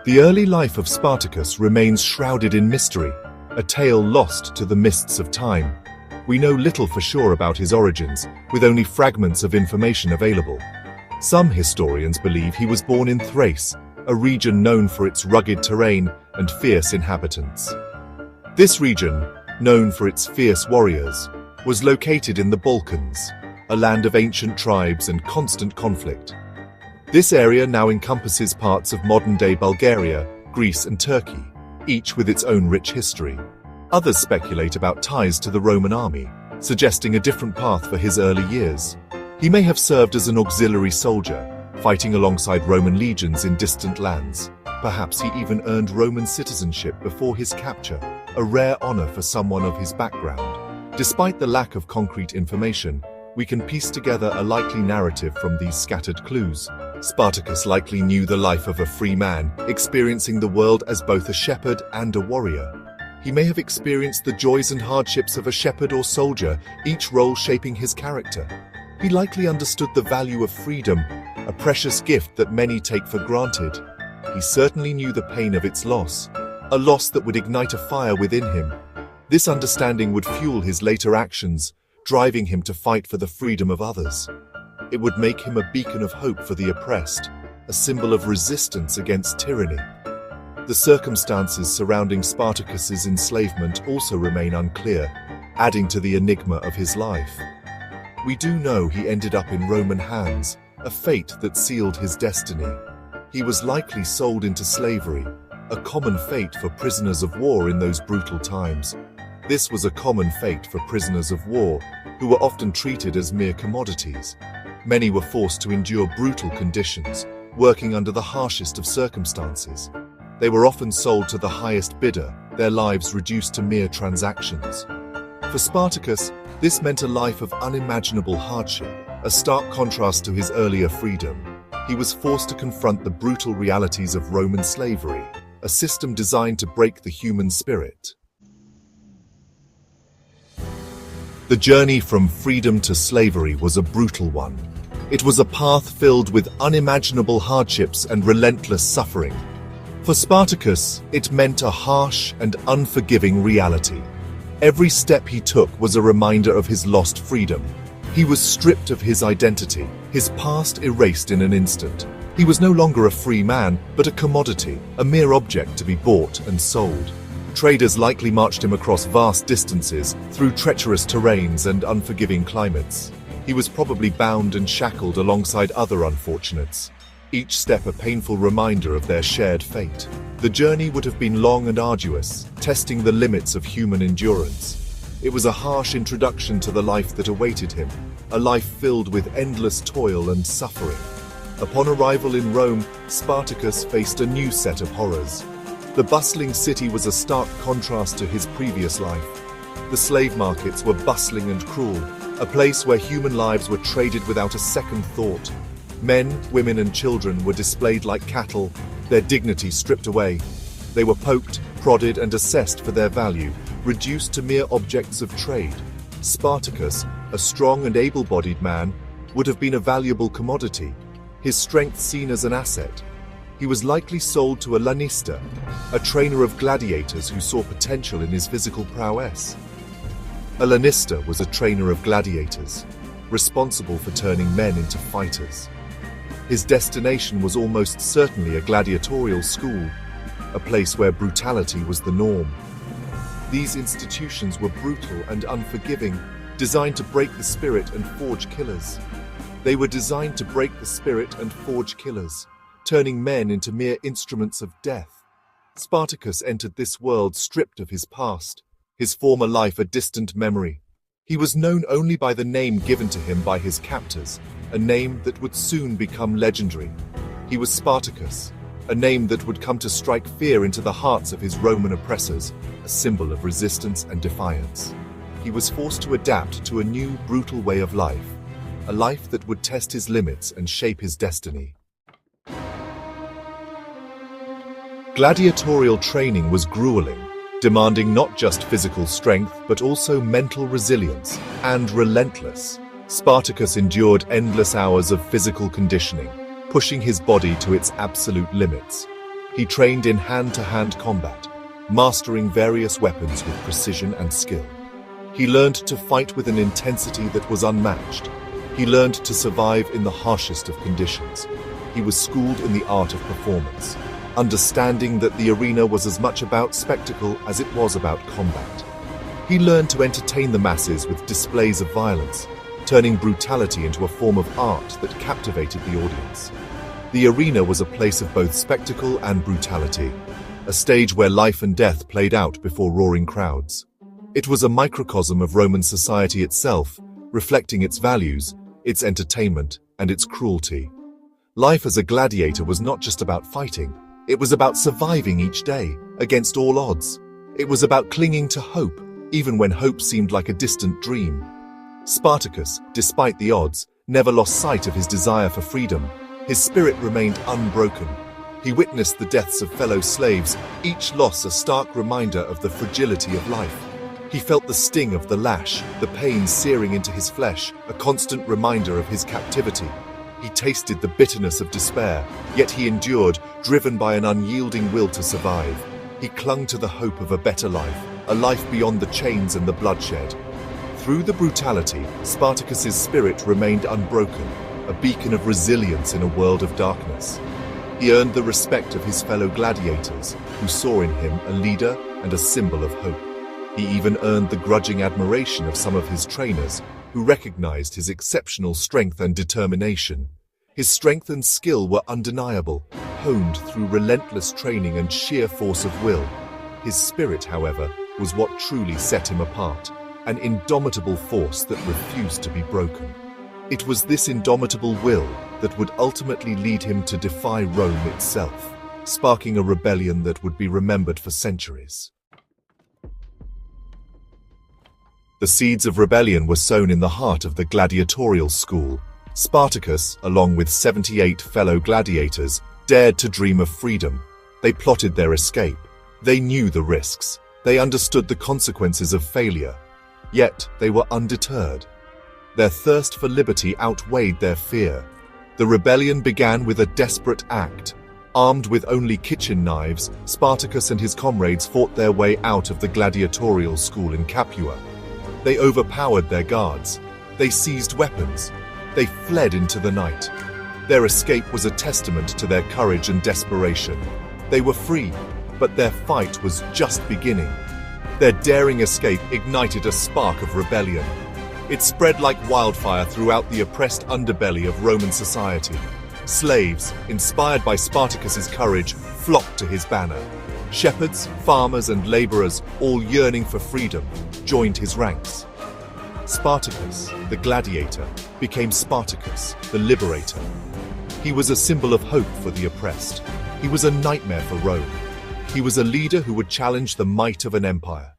The early life of Spartacus remains shrouded in mystery, a tale lost to the mists of time. We know little for sure about his origins, with only fragments of information available. Some historians believe he was born in Thrace, a region known for its rugged terrain and fierce inhabitants. This region, known for its fierce warriors, was located in the Balkans, a land of ancient tribes and constant conflict. This area now encompasses parts of modern-day Bulgaria, Greece and Turkey, each with its own rich history. Others speculate about ties to the Roman army, suggesting a different path for his early years. He may have served as an auxiliary soldier, fighting alongside Roman legions in distant lands. Perhaps he even earned Roman citizenship before his capture, a rare honor for someone of his background. Despite the lack of concrete information, we can piece together a likely narrative from these scattered clues. Spartacus likely knew the life of a free man, experiencing the world as both a shepherd and a warrior. He may have experienced the joys and hardships of a shepherd or soldier, each role shaping his character. He likely understood the value of freedom, a precious gift that many take for granted. He certainly knew the pain of its loss, a loss that would ignite a fire within him. This understanding would fuel his later actions, driving him to fight for the freedom of others. It would make him a beacon of hope for the oppressed, a symbol of resistance against tyranny. The circumstances surrounding Spartacus's enslavement also remain unclear, adding to the enigma of his life. We do know he ended up in Roman hands, a fate that sealed his destiny. He was likely sold into slavery, a common fate for prisoners of war in those brutal times. This was a common fate for prisoners of war, who were often treated as mere commodities. Many were forced to endure brutal conditions, working under the harshest of circumstances. They were often sold to the highest bidder, their lives reduced to mere transactions. For Spartacus, this meant a life of unimaginable hardship, a stark contrast to his earlier freedom. He was forced to confront the brutal realities of Roman slavery, a system designed to break the human spirit. The journey from freedom to slavery was a brutal one. It was a path filled with unimaginable hardships and relentless suffering. For Spartacus, it meant a harsh and unforgiving reality. Every step he took was a reminder of his lost freedom. He was stripped of his identity, his past erased in an instant. He was no longer a free man, but a commodity, a mere object to be bought and sold. Traders likely marched him across vast distances, through treacherous terrains and unforgiving climates. He was probably bound and shackled alongside other unfortunates, each step a painful reminder of their shared fate. The journey would have been long and arduous, testing the limits of human endurance. It was a harsh introduction to the life that awaited him, a life filled with endless toil and suffering. Upon arrival in Rome, Spartacus faced a new set of horrors. The bustling city was a stark contrast to his previous life. The slave markets were bustling and cruel, a place where human lives were traded without a second thought. Men, women and children were displayed like cattle, their dignity stripped away. They were poked, prodded and assessed for their value, reduced to mere objects of trade. Spartacus, a strong and able-bodied man, would have been a valuable commodity, his strength seen as an asset. He was likely sold to a lanista, a trainer of gladiators who saw potential in his physical prowess. A lanista was a trainer of gladiators, responsible for turning men into fighters. His destination was almost certainly a gladiatorial school, a place where brutality was the norm. These institutions were brutal and unforgiving, designed to break the spirit and forge killers. They were designed to break the spirit and forge killers, turning men into mere instruments of death. Spartacus entered this world stripped of his past, his former life a distant memory. He was known only by the name given to him by his captors, a name that would soon become legendary. He was Spartacus, a name that would come to strike fear into the hearts of his Roman oppressors, a symbol of resistance and defiance. He was forced to adapt to a new, brutal way of life, a life that would test his limits and shape his destiny. Gladiatorial training was grueling, demanding not just physical strength but also mental resilience, and relentless. Spartacus endured endless hours of physical conditioning, pushing his body to its absolute limits. He trained in hand-to-hand combat, mastering various weapons with precision and skill. He learned to fight with an intensity that was unmatched. He learned to survive in the harshest of conditions. He was schooled in the art of performance, understanding that the arena was as much about spectacle as it was about combat. He learned to entertain the masses with displays of violence, turning brutality into a form of art that captivated the audience. The arena was a place of both spectacle and brutality, a stage where life and death played out before roaring crowds. It was a microcosm of Roman society itself, reflecting its values, its entertainment, and its cruelty. Life as a gladiator was not just about fighting. It was about surviving each day, against all odds. It was about clinging to hope, even when hope seemed like a distant dream. Spartacus, despite the odds, never lost sight of his desire for freedom. His spirit remained unbroken. He witnessed the deaths of fellow slaves, each loss a stark reminder of the fragility of life. He felt the sting of the lash, the pain searing into his flesh, a constant reminder of his captivity. He tasted the bitterness of despair, yet he endured, driven by an unyielding will to survive. He clung to the hope of a better life, a life beyond the chains and the bloodshed. Through the brutality, Spartacus's spirit remained unbroken, a beacon of resilience in a world of darkness. He earned the respect of his fellow gladiators, who saw in him a leader and a symbol of hope. He even earned the grudging admiration of some of his trainers, who recognized his exceptional strength and determination. His strength and skill were undeniable, honed through relentless training and sheer force of will. His spirit, however, was what truly set him apart, an indomitable force that refused to be broken. It was this indomitable will that would ultimately lead him to defy Rome itself, sparking a rebellion that would be remembered for centuries. The seeds of rebellion were sown in the heart of the gladiatorial school. Spartacus, along with 78 fellow gladiators, dared to dream of freedom. They plotted their escape. They knew the risks. They understood the consequences of failure. Yet they were undeterred. Their thirst for liberty outweighed their fear. The rebellion began with a desperate act. Armed with only kitchen knives, Spartacus and his comrades fought their way out of the gladiatorial school in Capua. They overpowered their guards. They seized weapons. They fled into the night. Their escape was a testament to their courage and desperation. They were free, but their fight was just beginning. Their daring escape ignited a spark of rebellion. It spread like wildfire throughout the oppressed underbelly of Roman society. Slaves, inspired by Spartacus's courage, flocked to his banner. Shepherds, farmers, and laborers, all yearning for freedom, joined his ranks. Spartacus, the gladiator, became Spartacus, the liberator. He was a symbol of hope for the oppressed. He was a nightmare for Rome. He was a leader who would challenge the might of an empire.